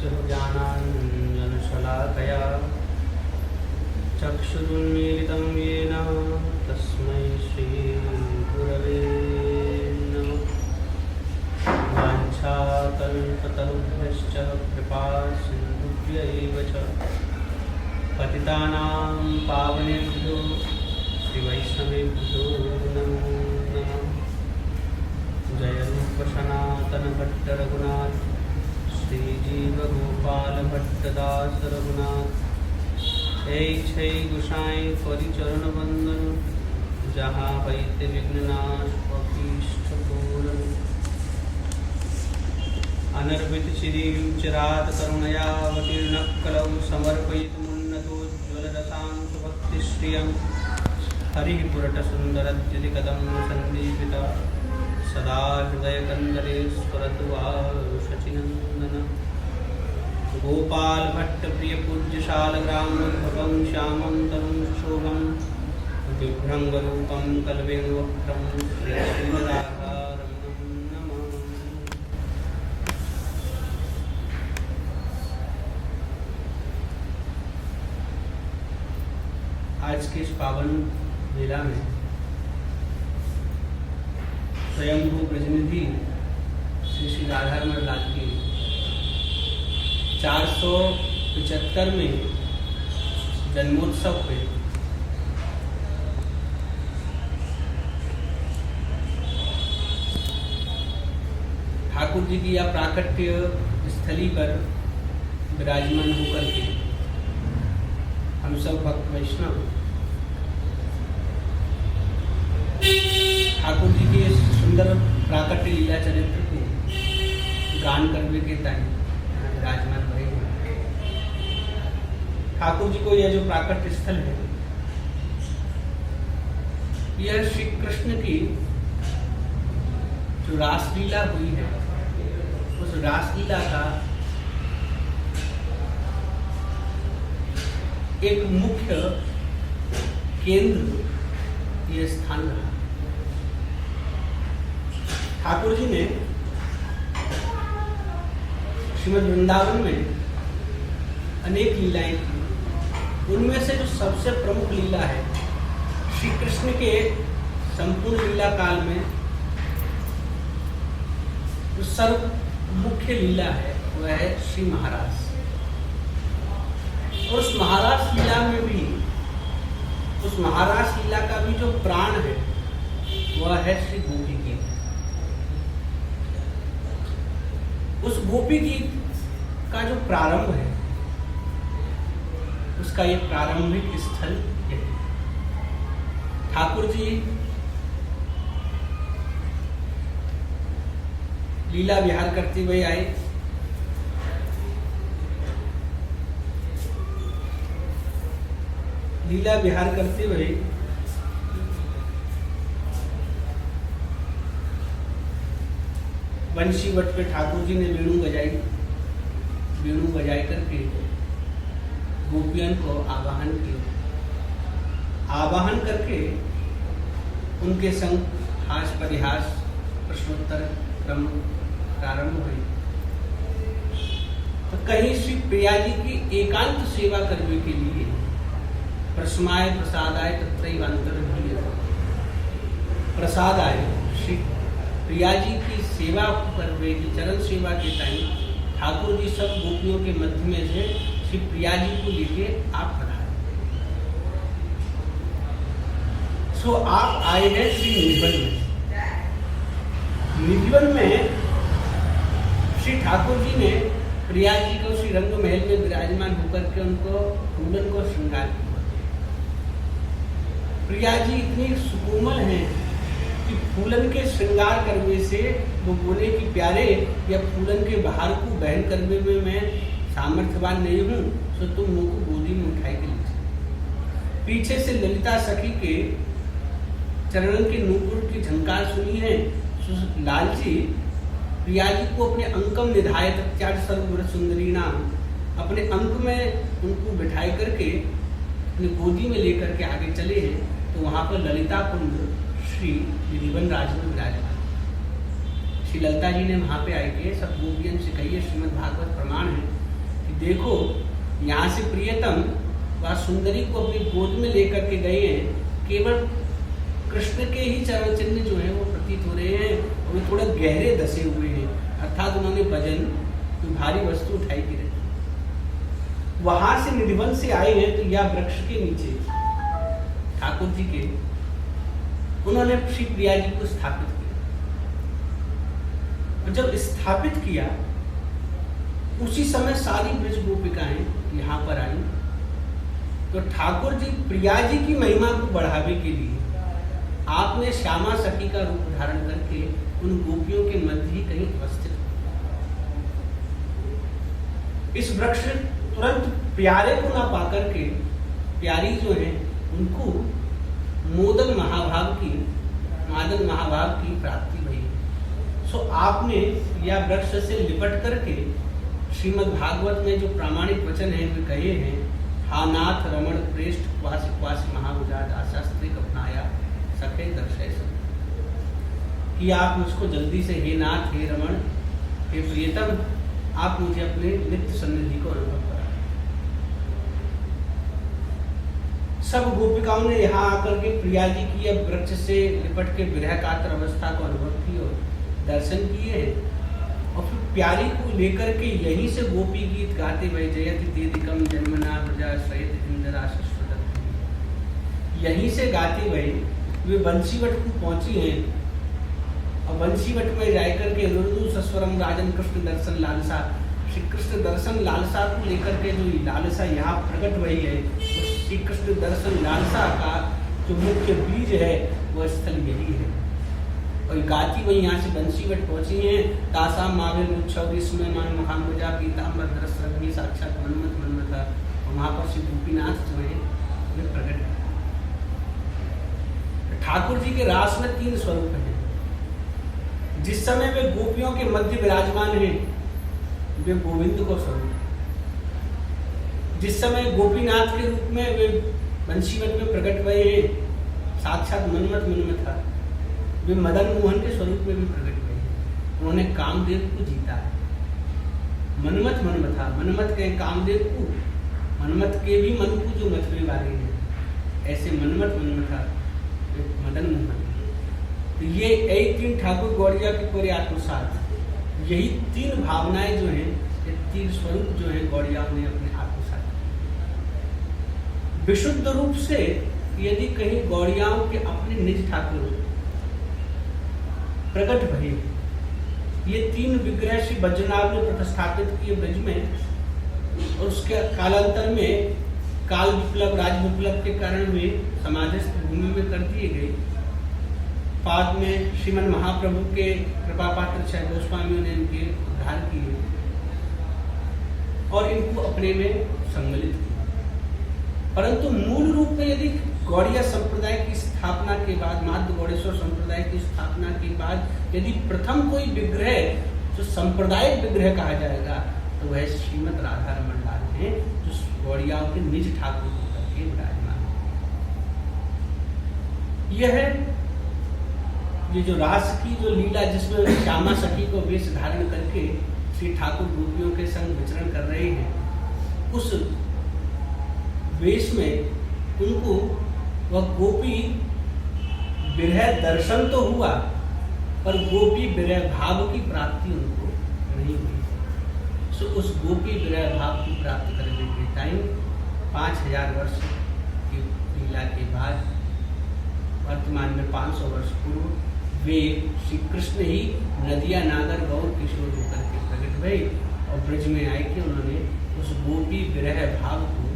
ज्ञानाञ्जनशलाकया चक्षुरुन्मीलितं येन तस्मै श्रीगुरवे नमः। वाञ्छाकल्पतरुभ्यश्च कृपासिन्धुभ्यैव च पतितानां पावनेभ्यो श्रीवैष्णवेभ्यो नमो नमः। जय रूप सनातन भट्ट रघुनाथ श्रीजीव गोपाल भट्टदास रघुनाथ। छय गुसाई परि चरण बंदन जहाँ पैते विघ्ननाश पपीष्ठ पूरन। अनर्वित चिरात करुणयावतीर्ण कलौ समर्पयित मुन्नतोज्ज्वल रसांत भक्ति श्रियं हरिः पुरट सुंदरद्युति कदम संदीपिता सदा हृदय कंदरे स्फुरतु शचिनंदन। गोपाल भट्ट प्रिय पूज्य शालग्रामोद्भवं श्यामं तरुं शोभं दिव्यंग रूपं कलवेणुवक्त्रं श्रीराधारमणं नमः। आज के इस पावन लीला में स्वयंभू ब्रजनिधि श्री श्री राधारमण लाल की 475 में जन्मोत्सव पे ठाकुर जी की या प्राकट्य स्थली पर विराजमान होकर के हम सब भक्त वैष्णव ठाकुर जी के सुंदर प्राकट्य लीला चरित्र को गान करने के टाइम विराजमान भरे। ठाकुर जी को यह जो प्राकट्य स्थल है यह श्री कृष्ण की जो रासलीला हुई है उस रासलीला का एक मुख्य केंद्र यह स्थान रहा। ठाकुर जी ने श्रीमद् वृंदावन में अनेक लीलाएं की। उनमें से जो सबसे प्रमुख लीला है श्री कृष्ण के संपूर्ण लीला काल में जो सर्व मुख्य लीला है वह है श्री महाराज। और उस महाराज लीला में भी उस महाराज लीला का भी जो प्राण है वह है श्री गोपी गीत। उस गोपी गीत का जो प्रारंभ है उसका ये प्रारंभिक स्थल है। ठाकुर जी लीला विहार करते हुए आए। लीला विहार करते हुए बंशी वट पे ठाकुर जी ने वेणु बजाई। वेणु बजाई करके गोपियन को आवाहन किया। आवाहन करके उनके संग हास परिहास प्रश्नोत्तर क्रम प्रारंभ हुई। तो कहीं श्री प्रिया जी की एकांत सेवा करने के लिए प्रसमाय प्रसादाय तत्रैवांतर्भीय प्रसादाय श्री प्रिया जी की सेवा करने की चरण सेवा के टाइम ठाकुर जी सब गोपियों के मध्य में से श्री प्रिया जी को लेके आप पधारे। सो आप आए हैं श्री निधिवन में। निधिवन में श्री ठाकुर जी ने प्रिया जी को श्री रंग महल में विराजमान होकर के उनको फूलन को श्रृंगार किया। प्रिया जी इतनी सुकोमल हैं कि फूलन के श्रृंगार करने से वो बोले कि प्यारे या फूलन के बाहर को बहन करने में मैं सामर्थ्यवान नहीं हूँ, तो तुम मुझको गोदी में उठाई के लिए। पीछे से ललिता सखी के चरणों के नूपुर की झंकार सुनी है। लालची प्रिया जी को अपने अंकम निधाय तत्याज सर्व सुंदरी नाम अपने अंक में उनको बिठाई करके अपनी गोदी में लेकर के आगे चले हैं। तो वहां पर ललिता कुंड श्री निधिवन राज में विराजमान। श्री ललिता जी ने वहां पे आके सब गोपियन से कही है, श्रीमद् भागवत प्रमाण है कि देखो यहाँ से प्रियतम वह सुंदरी को अपनी गोद में लेकर के गए हैं, केवल कृष्ण के ही चरण चिन्ह जो है वो प्रतीत हो रहे हैं और वे थोड़ा गहरे धसे हुए हैं, अर्थात उन्होंने वजन कोई भारी वस्तु उठाई की रहती। वहां से निधिवन से आए हैं तो यह वृक्ष के नीचे ठाकुर जी के उन्होंने श्री प्रिया जी को स्थापित किया। और जब स्थापित किया उसी समय सारी ब्रज गोपिकाएं यहाँ पर आई। तो ठाकुर जी प्रिया जी की महिमा को बढ़ावे के लिए आपने श्यामा सखी का रूप धारण करके उन गोपियों के मध्य ही कहीं अवस्थित। इस वृक्ष तुरंत प्यारे को ना पाकर के प्यारी जो है उनको मादन महाभाग की प्राप्ति हुई। सो आपने यह वृक्ष से लिपट करके श्रीमद् भागवत में जो प्रामाणिक वचन है वे कहे हैं, हा नाथ रमण प्रेष्ठ क्वासी क्वासी महाभुजाद आशास्त्रिक अपनाया सखे दर्शय सब, कि आप मुझको जल्दी से हे नाथ हे रमण हे प्रियतम आप मुझे अपने नित्य सन्निधि को अनुभव करा। सब गोपिकाओं ने यहाँ आकर के प्रिया जी की अब वृक्ष से लिपट के विरह कातर अवस्था को अनुभव की और दर्शन किए और फिर प्यारी को लेकर के यहीं से गोपी गीत गाते हुए जयति तेदिकम जन्मना प्रजा सहित इंदिरा शश्वत, यहीं से गाते हुए वे बंसीवट को पहुंची हैं। और बंसीवट में जाकर के रुरु सस्वरम राजन कृष्ण दर्शन लालसा, श्री कृष्ण दर्शन लालसा को लेकर के जो लालसा यहाँ प्रकट हुई है, श्री कृष्ण दर्शन लालसा का जो मुख्य बीज है वह स्थल यही है। और गाती वही यहाँ से बंसीवट पहुंची हैं। तासाम माविर मुच्छव इसमें मान मुखाम्बुजा पीताम्बर दरस रंगी साक्षात मनमत मनमता, और वहाँ पर श्री गोपीनाथ जो है वे प्रकट है। ठाकुर जी के रास में 3 स्वरूप हैं। जिस समय वे गोपियों के मध्य विराजमान हैं वे गोविंद को स्वरूप, जिस समय गोपीनाथ के रूप में वे बंसीवट में प्रकट हुए हैं साक्षात मनमत मनमथा, वे मदन मोहन के स्वरूप में भी प्रकट हुए हैं। उन्होंने कामदेव को जीता है। मनमत मनमथा, मनमत के कामदेव को, मनमत के भी मन को जो मथवे वाले हैं, ऐसे मनमत मनमथा मदन मोहन। तो ये 3 ठाकुर गौड़िया के पूरे आत्मसात, यही 3 भावनाएं जो हैं, ये 3 स्वरूप जो है गौड़ियाओं ने अपने आत्मसात। विशुद्ध रूप से यदि कहीं गौड़ियाओं के अपने निज ठाकुर प्रकट भये, ये 3 विग्रह श्री बज्रनाभ ने प्रतिष्ठापित किए ब्रज में, और उसके कालांतर में काल विप्लव राज विप्लव के कारण वे समाधिस्थ भूमि में कर दिए गए। बाद में श्रीमन महाप्रभु के कृपा पात्र छह गोस्वामियों ने इनके उद्धार किए और इनको अपने में सम्मिलित किया। परंतु मूल रूप में यदि गौड़िया संप्रदाय की स्थापना के बाद, माध्य गौड़ेश्वर संप्रदाय की स्थापना के बाद यदि प्रथम कोई विग्रह जो सांप्रदायिक विग्रह कहा जाएगा तो वह श्रीमद राधा रमण लाल है, जो गौड़ियाओं के निज ठाकुर होकर के विराजमान। यह है ये जो रास की जो लीला जिसमें श्यामा सखी को वेश धारण करके श्री ठाकुर गोपियों के संग विचरण कर रहे हैं, उस वेश में उनको वह गोपी विरह दर्शन तो हुआ पर गोपी विरह भाव की प्राप्ति उनको नहीं हुई। सो उस गोपी विरह भाव की प्राप्ति करने के टाइम 5000 वर्ष की लीला के बाद वर्तमान में 500 वर्ष पूर्व वे श्री कृष्ण ही नदिया नागर गौर किशोर होकर के प्रकट भये और ब्रज में आए कि उन्होंने उस गोपी विरह भाव को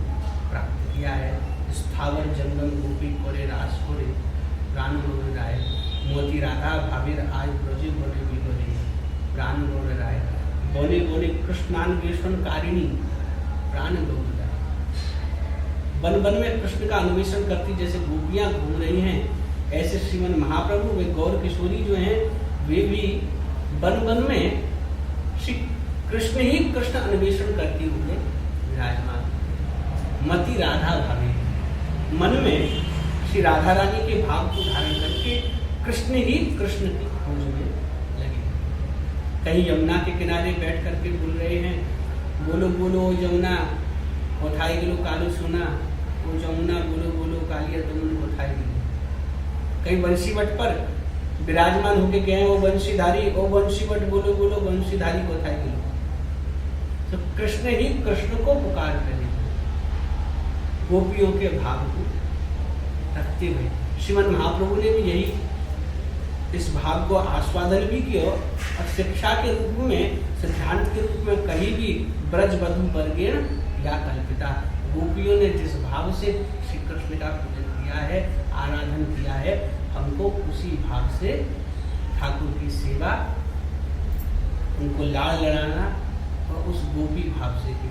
प्राप्त किया है। स्थावर जंगम गोपी कोरे रास कोरे प्राण गोर राय मोती राधा भाविर आज ब्रजे बोले बिगोरे प्राण गोर राय बोले बोले कृष्णान्वेषण कारिणी प्राण गोर राय। वन वन में कृष्ण का अन्वेषण करती जैसे गोपियां घूम रही हैं, ऐसे श्रीमन महाप्रभु वे गौर किशोरी जो हैं वे भी वन वन में श्री कृष्ण ही कृष्ण अन्वेषण करते हुए विराजमान। मति राधा भावे, मन में श्री राधा रानी के भाव को धारण करके कृष्ण ही कृष्ण की खोज में लगे। कहीं यमुना के किनारे बैठ करके बोल रहे हैं, बोलो बोलो ओ जमुना कोथाई गिलो कालू सुना, ओ जमुना बोलो बोलो कालिया तुमन कोथाई गिलो। कई बंशीवट पर विराजमान होके गए वो बंशीधारी, ओ बंशीवट बोलो बोलो बंशीधारी कोथाई गिलो। तो कृष्ण ही कृष्ण को पुकार रहे हैं, गोपियों के भाव को रखते हुए। श्रीमद् महाप्रभु ने भी यही इस भाव को आस्वादन भी किया और शिक्षा के रूप में, सिद्धांत के रूप में कहीं भी ब्रज बधु वर्गेण या कल्पिता, गोपियों ने जिस भाव से श्री कृष्ण का पूजन किया है, आराधन किया है, हमको उसी भाव से ठाकुर की सेवा, उनको लाड़ लड़ाना और उस गोपी भाव से भी